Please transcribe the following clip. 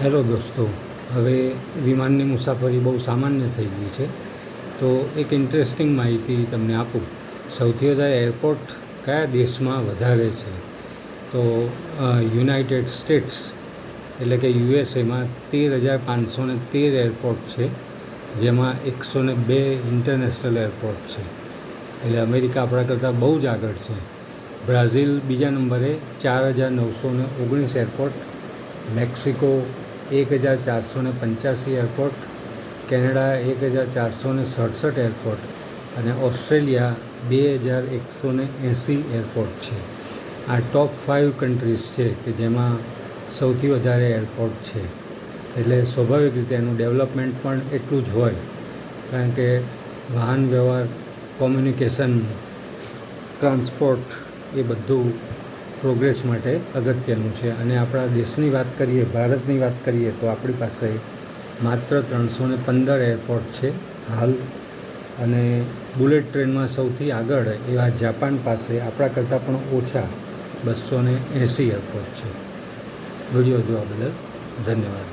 Hello દોસ્તો, હવે વિમાનની મુસાફરી બહુ સામાન્ય થઈ ગઈ છે. તો એક ઇન્ટરેસ્ટિંગ માહિતી તમને આપું. સૌથી વધારે એરપોર્ટ કયા દેશમાં વધારે છે? તો યુનાઇટેડ સ્ટેટ્સ એટલે કે યુએસએમાં 13,513 એરપોર્ટ છે, જેમાં 102 ઇન્ટરનેશનલ એરપોર્ટ છે. એટલે અમેરિકા આપણા કરતાં બહુ જ આગળ છે. બ્રાઝિલ બીજા નંબરે 4,919 airport, Mexico 1,485 airport, Canada 1,467 airport અને ઓસ્ટ્રેલિયા 2,180 એરપોર્ટ છે. આ ટોપ 5 કન્ટ્રીઝ છે કે જેમાં સૌથી વધારે એરપોર્ટ છે. એટલે સ્વાભાવિક રીતે એનું ડેવલપમેન્ટ પણ એટલું જ હોય, કારણ કે વાહન વ્યવહાર, કોમ્યુનિકેશન, ટ્રાન્સપોર્ટ એ બધું પ્રોગ્રેસ માટે અગત્યનું છે. અને આપણા દેશની વાત કરીએ, ભારતની વાત કરીએ, તો આપણી પાસે માત્ર 315 એરપોર્ટ છે હાલ. અને બુલેટ ટ્રેનમાં સૌથી આગળ એવા જાપાન પાસે આપણા કરતાં પણ ઓછા 280 એરપોર્ટ છે. વિડીયો જોવા બદલ ધન્યવાદ.